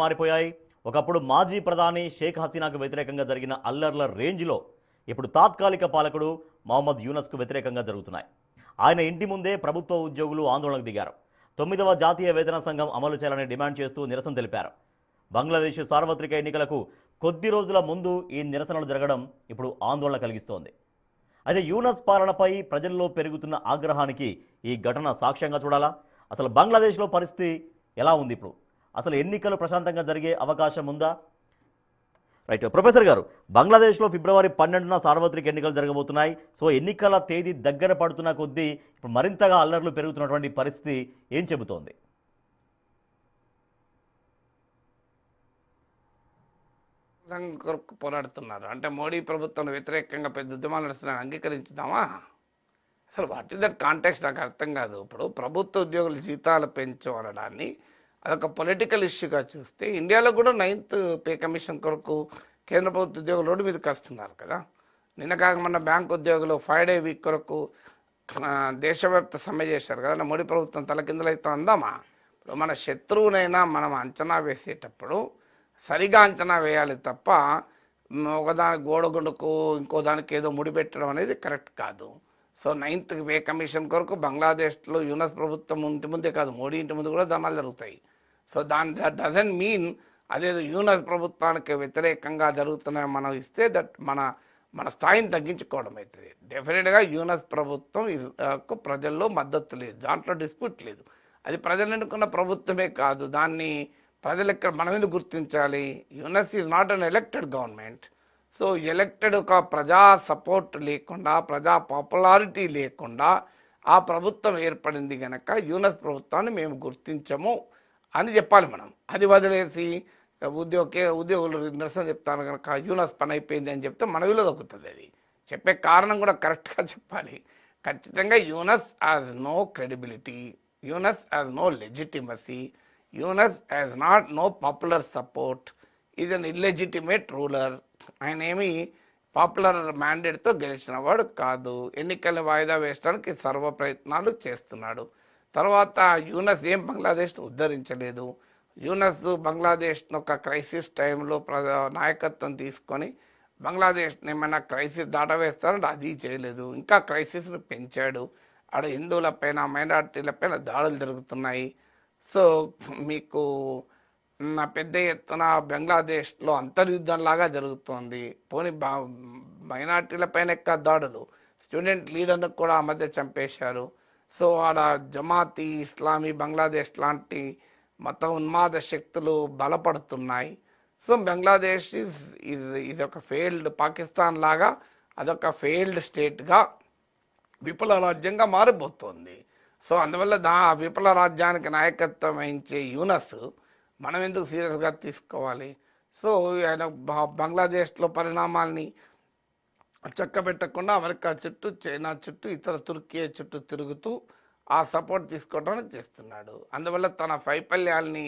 మారిపోయాయి. ఒకప్పుడు మాజీ ప్రధాని షేక్ హసీనాకు వ్యతిరేకంగా జరిగిన అల్లర్ల రేంజ్లో ఇప్పుడు తాత్కాలిక పాలకుడు మహమ్మద్ యూనస్కు వ్యతిరేకంగా జరుగుతున్నాయి. ఆయన ఇంటి ముందే ప్రభుత్వ ఉద్యోగులు ఆందోళనకు దిగారు. 9వ జాతీయ వేతన సంఘం అమలు చేయాలని డిమాండ్ చేస్తూ నిరసన తెలిపారు. బంగ్లాదేశ్ సార్వత్రిక ఎన్నికలకు కొద్ది రోజుల ముందు ఈ నిరసనలు జరగడం ఇప్పుడు ఆందోళన కలిగిస్తోంది. అయితే యూనస్ పాలనపై ప్రజల్లో పెరుగుతున్న ఆగ్రహానికి ఈ ఘటన సాక్ష్యంగా చూడాలా? అసలు బంగ్లాదేశ్లో పరిస్థితి ఎలా ఉంది ఇప్పుడు? అసలు ఎన్నికలు ప్రశాంతంగా జరిగే అవకాశం ఉందా? రైట్, ప్రొఫెసర్ గారు, బంగ్లాదేశ్లో ఫిబ్రవరి 12న సార్వత్రిక ఎన్నికలు జరగబోతున్నాయి. సో ఎన్నికల తేదీ దగ్గర పడుతున్న కొద్దీ ఇప్పుడు మరింతగా అల్లర్లు పెరుగుతున్నటువంటి పరిస్థితి ఏం చెబుతోంది? కొరకు పోరాడుతున్నారు అంటే మోడీ ప్రభుత్వం వ్యతిరేకంగా పెద్ద ఉద్యమాలు నడుస్తున్నాయని అంగీకరించుదామా? అసలు వాట్ ఇస్ దట్ కాంటెక్స్ట్ నాకు అర్థం కాదు. ఇప్పుడు ప్రభుత్వ ఉద్యోగుల జీతాలు పెంచమనడాన్ని అదొక పొలిటికల్ ఇష్యూగా చూస్తే ఇండియాలో కూడా 9th పే కమిషన్ కొరకు కేంద్ర ప్రభుత్వ ఉద్యోగులు రోడ్డు మీదకి వస్తున్నారు కదా. నిన్న కాక మొన్న బ్యాంక్ ఉద్యోగులు 5 day వీక్ కొరకు దేశవ్యాప్త సమ్మె చేశారు కదా. మోడీ ప్రభుత్వం తలకిందులైతే అందామా? ఇప్పుడు మన శత్రువునైనా మనం అంచనా వేసేటప్పుడు సరిగా అంచనా వేయాలి తప్ప ఒకదానికి గోడగుండుకు ఇంకో దానికి ఏదో ముడిపెట్టడం అనేది కరెక్ట్ కాదు. సో 9th పే కమిషన్ కొరకు బంగ్లాదేశ్లో యూనస్ ప్రభుత్వం ఇంటి ముందే కాదు, మోడీ ఇంటి ముందు కూడా ధర్నాలు జరుగుతాయి. సో దట్ డజంట్ మీన్ అదేదో యూనస్ ప్రభుత్వానికి వ్యతిరేకంగా జరుగుతున్నాయి మనం ఇస్తే దట్ మన స్థాయిని తగ్గించుకోవడం అవుతుంది. డెఫినెట్గా యూనస్ ప్రభుత్వం ప్రజల్లో మద్దతు లేదు, దాంట్లో డిస్ప్యూట్ లేదు. అది ప్రజలు ఎన్నుకున్న ప్రభుత్వమే కాదు, దాన్ని ప్రజలు ఎక్కడ మనం ఎందుకు గుర్తించాలి? Yunus is not an elected government. So elected ఒక ప్రజా సపోర్ట్ లేకుండా, ప్రజా పాపులారిటీ లేకుండా ఆ ప్రభుత్వం ఏర్పడింది కనుక యూనస్ ప్రభుత్వాన్ని మేము గుర్తించము అని చెప్పాలి మనం. అది వదిలేసి ఉద్యోగులు నిరసన చెప్తాను కనుక యూనస్ పని అయిపోయింది అని చెప్తే మన విలువ దొక్కుతుంది. అది చెప్పే కారణం కూడా కరెక్ట్గా చెప్పాలి. ఖచ్చితంగా Yunus has no credibility, Yunus has no legitimacy, Yunus has no popular support, is an illegitimate ruler. ఆయన ఏమి పాపులర్ మ్యాండేట్తో గెలిచిన వాడు కాదు. ఎన్నికల్ని వాయిదా వేయడానికి సర్వ ప్రయత్నాలు చేస్తున్నాడు. తర్వాత యూనస్ ఏం బంగ్లాదేశ్ను ఉద్ధరించలేదు. యూనస్ బంగ్లాదేశ్ను ఒక క్రైసిస్ టైంలో నాయకత్వం తీసుకొని బంగ్లాదేశ్ని ఏమైనా క్రైసిస్ దాటవేస్తారంటే అది చేయలేదు, ఇంకా క్రైసిస్ను పెంచాడు. ఆడ హిందువులపైన మైనార్టీలపైన దాడులు జరుగుతున్నాయి. సో మీకు పెద్ద ఎత్తున బంగ్లాదేశ్లో అంతర్యుద్ధంలాగా జరుగుతోంది. పోనీ మైనార్టీలపైన ఎక్క దాడులు, స్టూడెంట్ లీడర్ను కూడా ఆ మధ్య చంపేశారు. సో ఆడ జమాతీ ఇస్లామీ బంగ్లాదేశ్ లాంటి మత ఉన్మాద శక్తులు బలపడుతున్నాయి. సో బంగ్లాదేశ్ ఇది ఒక ఫెయిల్డ్, పాకిస్తాన్ లాగా అదొక ఫెయిల్డ్ స్టేట్గా విఫల రాజ్యంగా మారిపోతుంది. సో అందువల్ల విఫల రాజ్యానికి నాయకత్వం వహించే యూనస్ మనం ఎందుకు సీరియస్గా తీసుకోవాలి? సో ఆయన బంగ్లాదేశ్లో పరిణామాల్ని చక్కబెట్టకుండా అమెరికా చుట్టూ, చైనా చుట్టూ, ఇతర తుర్కీ చుట్టూ తిరుగుతూ ఆ సపోర్ట్ తీసుకోవడానికి చేస్తున్నాడు. అందువల్ల తన వైఫల్యాల్ని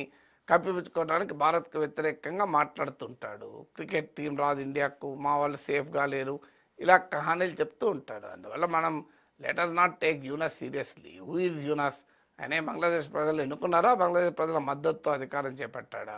కప్పిపుచ్చుకోవడానికి భారత్కు వ్యతిరేకంగా మాట్లాడుతుంటాడు. క్రికెట్ టీం రాదు ఇండియాకు, మా వాళ్ళు సేఫ్గా లేరు, ఇలా కహానీలు చెప్తూ ఉంటాడు. అందువల్ల మనం let us not take Yunus seriously. Who is Yunus? ఆయనే బంగ్లాదేశ్ ప్రజలు ఎన్నుకున్నారా? బంగ్లాదేశ్ ప్రజల మద్దతుతో అధికారం చేపట్టాడా?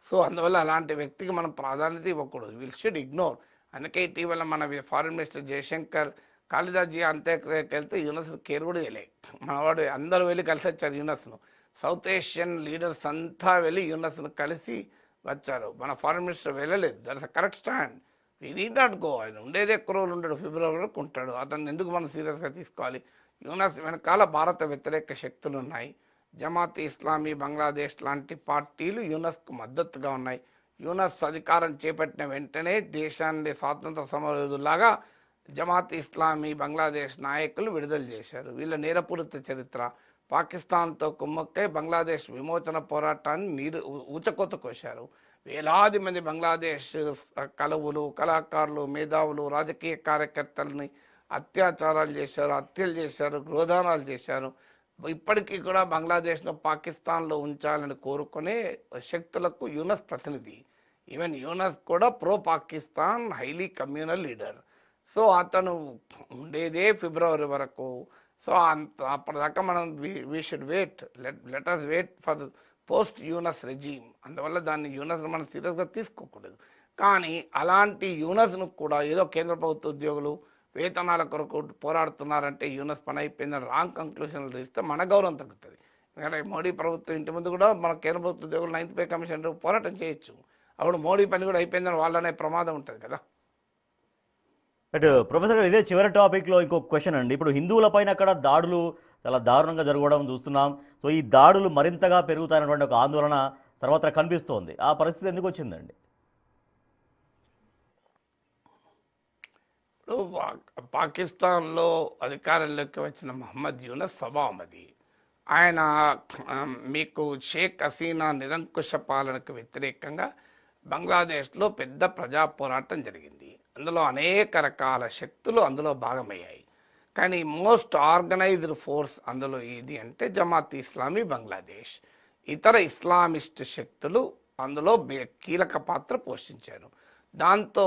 సో అందువల్ల అలాంటి వ్యక్తికి మనం ప్రాధాన్యత ఇవ్వకూడదు. Will should ignore. అందుకే ఇటీవల మన ఫారిన్ మినిస్టర్ జయశంకర్ కాళిదాస్జీ అంత్యక్రియకి వెళ్తే యూనస్ను కేర్ కూడా చేయలే. మనవాడు అందరూ వెళ్ళి కలిసి వచ్చారు యూనస్ను. సౌత్ ఏషియన్ లీడర్స్ అంతా వెళ్ళి యూనస్ను కలిసి వచ్చారు. మన ఫారిన్ మినిస్టర్ వెళ్ళలేదు. That's a correct stand. We need not go. ఆయన ఉండేదే ఎక్కువ రోజులు ఉండడు, ఫిబ్రవరి వరకు ఉంటాడు. అతన్ని ఎందుకు మనం సీరియస్గా తీసుకోవాలి? యూనస్ వెనకాల భారత వ్యతిరేక శక్తులు ఉన్నాయి. జమాత్ ఇస్లామీ బంగ్లాదేశ్ లాంటి పార్టీలు యూనస్కు మద్దతుగా ఉన్నాయి. యూనస్ అధికారం చేపట్టిన వెంటనే దేశాన్ని స్వాతంత్ర సమరయోధులాగా జమాత్ ఇస్లామీ బంగ్లాదేశ్ నాయకులు విడుదల చేశారు. వీళ్ళ నేరపూరిత చరిత్ర పాకిస్తాన్తో కుమ్మక్కై బంగ్లాదేశ్ విమోచన పోరాటాన్ని ఊచకోత కోశారు. వేలాది మంది బంగ్లాదేశ్ కలవులు, కళాకారులు, మేధావులు, రాజకీయ కార్యకర్తలని అత్యాచారాలు చేశారు, హత్యలు చేశారు, గృహదానాలు చేశారు. ఇప్పటికీ కూడా బంగ్లాదేశ్ను పాకిస్తాన్లో ఉంచాలని కోరుకునే శక్తులకు యూనస్ ప్రతినిధి. ఈవెన్ యూనస్ కూడా pro Pakistan highly communal leader. So అతను ఉండేదే ఫిబ్రవరి వరకు. సో అప్పటిదాకా మనం we should wait, let us wait for post Yunus regime, అందువల్ల దాన్ని యూనస్ మనం సీరియస్గా తీసుకోకూడదు. కానీ అలాంటి యూనస్ను కూడా ఏదో కేంద్ర ప్రభుత్వ ఉద్యోగులు వేతనాల కొరకు పోరాడుతున్నారంటే యూనస్ పని అయిపోయిందని రాంగ్ కంక్లూషన్లు ఇస్తే మన గౌరవం తగ్గుతుంది. ఎందుకంటే మోడీ ప్రభుత్వం ఇంటి ముందు కూడా మన కేంద్ర ప్రభుత్వ ఉద్యోగులు 9th పే కమిషన్ పోరాటం చేయొచ్చు. అప్పుడు మోడీ పని కూడా అయిపోయిందని వాళ్ళనే ప్రమాదం ఉంటుంది కదా. బట్ ప్రొఫెసర్ గారు, ఇదే చివరి టాపిక్లో ఇంకొక క్వశ్చన్ అండి. ఇప్పుడు హిందువుల పైన అక్కడ దాడులు చాలా దారుణంగా జరగడం చూస్తున్నాం. సో ఈ దాడులు మరింతగా పెరుగుతాయన్నటువంటి ఒక ఆందోళన సర్వత్రా కనిపిస్తోంది. ఆ పరిస్థితి ఎందుకు వచ్చిందండి? పాకిస్తాన్లో అధికారంలోకి వచ్చిన మహమ్మద్ యూనస్ స్వభావమది. ఆయన మీకు షేక్ హసీనా నిరంకుశ పాలనకు వ్యతిరేకంగా బంగ్లాదేశ్లో పెద్ద ప్రజా పోరాటం జరిగింది. అందులో అనేక రకాల శక్తులు అందులో భాగమయ్యాయి. కానీ మోస్ట్ ఆర్గనైజ్డ్ ఫోర్స్ అందులో ఏది అంటే జమాత్ ఇస్లామీ బంగ్లాదేశ్. ఇతర ఇస్లామిస్ట్ శక్తులు అందులో కీలక పాత్ర పోషించారు. దాంతో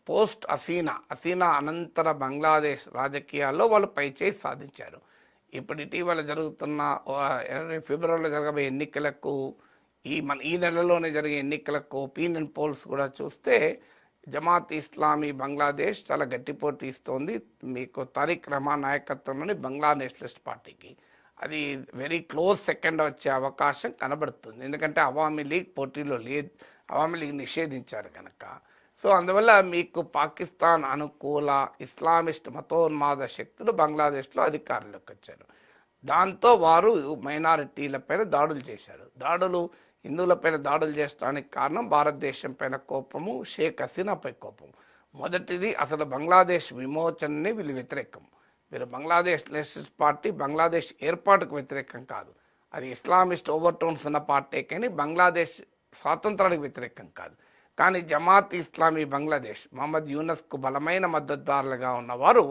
పోస్ట్ హసీనా అనంతర బంగ్లాదేశ్ రాజకీయాల్లో వాళ్ళు పైచేయి సాధించారు. ఇప్పుడు ఇటీవల జరుగుతున్న ఫిబ్రవరిలో జరగబోయే ఎన్నికలకు ఈ నెలలోనే జరిగే ఎన్నికలకు ఒపీనియన్ పోల్స్ కూడా చూస్తే జమాత్ ఇస్లామీ బంగ్లాదేశ్ చాలా గట్టి పోటీ ఇస్తోంది. మీకు తారిక్ రహమాన్ నాయకత్వంలోని బంగ్లా నేషనలిస్ట్ పార్టీకి అది వెరీ క్లోజ్ సెకండ్ వచ్చే అవకాశం కనబడుతుంది. ఎందుకంటే అవామీ లీగ్ పోటీలో లేదు, అవామీ లీగ్ నిషేధించారు కనుక. సో అందువల్ల మీకు పాకిస్తాన్ అనుకూల ఇస్లామిస్ట్ మతోన్మాద శక్తులు బంగ్లాదేశ్లో అధికారంలోకి వచ్చారు. దాంతో వారు మైనారిటీలపైన దాడులు చేశారు. హిందువులపైన దాడులు చేసడానికి కారణం భారతదేశం పైన కోపము, షేక్ హసీనాపై కోపం. మొదటిది అసలు బంగ్లాదేశ్ విమోచనని వీళ్ళు వ్యతిరేకం. వీరు బంగ్లాదేశ్ నేషనలిస్ట్ పార్టీ బంగ్లాదేశ్ ఏర్పాటుకు వ్యతిరేకం కాదు. అది ఇస్లామిస్ట్ ఓవర్టోన్స్ ఉన్న పార్టీ కానీ బంగ్లాదేశ్ స్వాతంత్రానికి వ్యతిరేకం కాదు. కానీ జమాత్ ఇస్లామీ బంగ్లాదేశ్ మహమ్మద్ యూనస్కు బలమైన మద్దతుదారులుగా ఉన్నవారు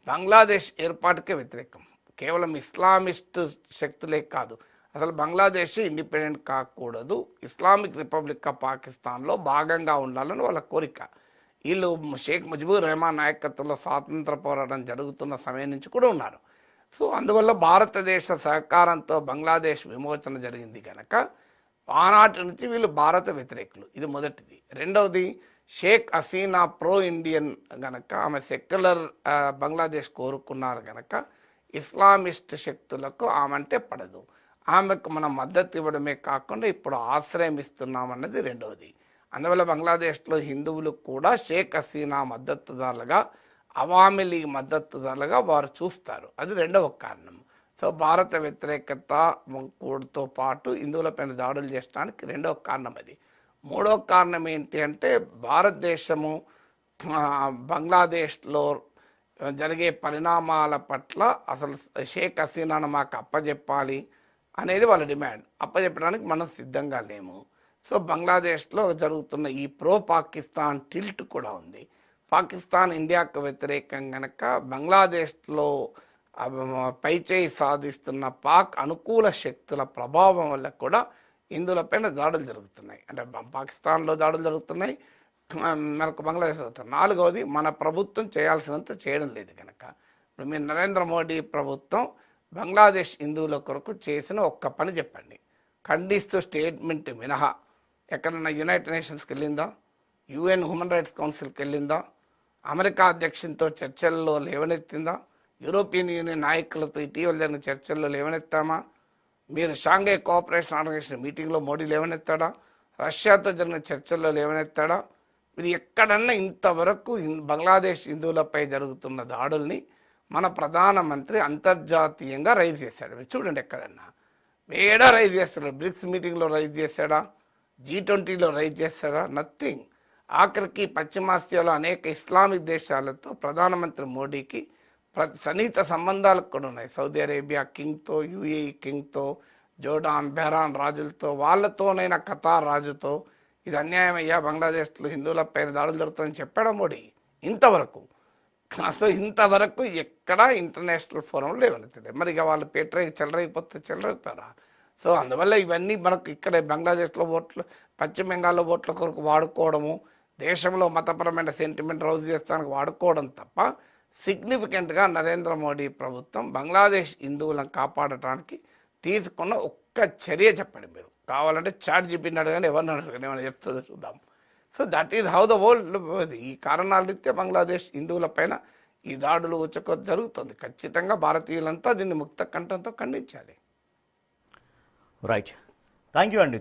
బంగ్లాదేశ్ ఏర్పాటుకే వ్యతిరేకం. కేవలం ఇస్లామిస్ట్ శక్తులే కాదు, అసలు బంగ్లాదేశ్ ఇండిపెండెంట్ కాకూడదు, ఇస్లామిక్ రిపబ్లిక్ ఆఫ్ పాకిస్తాన్లో భాగంగా ఉండాలని వాళ్ళ కోరిక. వీళ్ళు షేక్ ముజిబుర్ రెహమాన్ నాయకత్వంలో స్వాతంత్ర పోరాటం జరుగుతున్న సమయం నుంచి కూడా ఉన్నారు. సో అందువల్ల భారతదేశ సహకారంతో బంగ్లాదేశ్ విమోచన జరిగింది కనుక ఆనాటి నుంచి వీళ్ళు భారత వ్యతిరేకులు. ఇది మొదటిది. రెండవది, షేక్ హసీనా ప్రో ఇండియన్ గనక, ఆమె సెక్యులర్ బంగ్లాదేశ్ కోరుకున్నారు కనుక ఇస్లామిస్ట్ శక్తులకు ఆమె అంటే పడదు. ఆమెకు మనం మద్దతు ఇవ్వడమే కాకుండా ఇప్పుడు ఆశ్రయం ఇస్తున్నామన్నది రెండవది. అందువల్ల బంగ్లాదేశ్లో హిందువులు కూడా షేక్ హసీనా మద్దతుదారులుగా, అవామీ లీగ్ మద్దతుదారులుగా వారు చూస్తారు. అది రెండవ కారణం. సో భారత వ్యతిరేకత కూడుతో పాటు హిందువులపైన దాడులు చేయడానికి రెండవ కారణం అది. మూడవ కారణం ఏంటి అంటే భారతదేశము బంగ్లాదేశ్లో జరిగే పరిణామాల పట్ల అసలు షేక్ హసీనాను మాకు అప్పజెప్పాలి అనేది వాళ్ళ డిమాండ్. అప్పజెప్పడానికి మనం సిద్ధంగా లేము. సో బంగ్లాదేశ్లో జరుగుతున్న ఈ ప్రో పాకిస్తాన్ టిల్ట్ కూడా ఉంది. పాకిస్తాన్ ఇండియాకు వ్యతిరేకం కనుక బంగ్లాదేశ్లో పైచేయి సాధిస్తున్న పాక్ అనుకూల శక్తుల ప్రభావం వల్ల కూడా హిందువులపైన దాడులు జరుగుతున్నాయి. అంటే పాకిస్తాన్లో దాడులు జరుగుతున్నాయి, మనకు బంగ్లాదేశ్ జరుగుతుంది. నాలుగవది, మన ప్రభుత్వం చేయాల్సినంత చేయడం లేదు కనుక. ఇప్పుడు మీరు నరేంద్ర మోడీ ప్రభుత్వం బంగ్లాదేశ్ హిందువుల కొరకు చేసిన ఒక్క పని చెప్పండి, ఖండిస్తూ స్టేట్మెంట్ మినహా ఎక్కడన్నా యునైటెడ్ నేషన్స్కి వెళ్ళిందా, యుఎన్ హ్యూమన్ రైట్స్ కౌన్సిల్కి వెళ్ళిందా, అమెరికా అధ్యక్షునితో చర్చల్లో లేవనెత్తిందా, యూరోపియన్ యూనియన్ నాయకులతో ఇటీవల జరిగిన చర్చల్లో లేవనెత్తామా, మీరు షాంఘై కోఆపరేషన్ ఆర్గనైజేషన్ మీటింగ్లో మోడీ లేవనెత్తాడా, రష్యాతో జరిగిన చర్చల్లో లేవనెత్తాడా? మీరు ఎక్కడన్నా ఇంతవరకు బంగ్లాదేశ్ హిందువులపై జరుగుతున్న దాడుల్ని మన ప్రధానమంత్రి అంతర్జాతీయంగా రైజ్ చేశాడు. మీరు చూడండి, ఎక్కడన్నా ఏడా రైజ్ చేస్తాడు? బ్రిక్స్ మీటింగ్లో రైజ్ చేశాడా? G20లో రైజ్ చేస్తాడా? నథింగ్. ఆఖరికి పశ్చిమాసియాలో అనేక ఇస్లామిక్ దేశాలతో ప్రధానమంత్రి మోడీకి సన్నిహిత సంబంధాలు కూడా ఉన్నాయి. Saudi Arabia కింగ్తో, UAE కింగ్తో, Jordan, బెహ్రాన్ రాజులతో, వాళ్ళతోనైనా Qatar రాజుతో ఇది అన్యాయం అయ్యా, బంగ్లాదేశ్లో హిందువులపైన దాడులు జరుగుతుందని చెప్పాడా మోడీ? ఇంతవరకు అసలు ఇంతవరకు ఎక్కడా ఇంటర్నేషనల్ ఫోరంలో లేవనెత్తారు. మరి ఇక వాళ్ళు చెలరైపోతారా? సో అందువల్ల ఇవన్నీ మనకు ఇక్కడ బంగ్లాదేశ్లో ఓట్లు, పశ్చిమ బెంగాల్లో ఓట్ల కొరకు వాడుకోవడము, దేశంలో మతపరమైన సెంటిమెంట్ రౌజ్ చేస్తానికి వాడుకోవడం తప్ప సిగ్నిఫికెంట్గా నరేంద్ర మోడీ ప్రభుత్వం బంగ్లాదేశ్ హిందువులను కాపాడటానికి తీసుకున్న ఒక్క ఒక్క చర్య చెప్పండి మీరు. కావాలంటే చాట్ జీపీని అడగండి, ఎవరిని అడగండి, ఏమైనా చెప్తుందో చూద్దాం. So that is how the world. ఈ కారణాల రీత్యా బంగ్లాదేశ్ హిందువుల పైన ఈ దాడులు ఉచ్చకొద్దు జరుగుతుంది. ఖచ్చితంగా భారతీయులంతా దీన్ని ముక్త కంఠంతో ఖండించాలి. రైట్, థ్యాంక్ యూ అండి.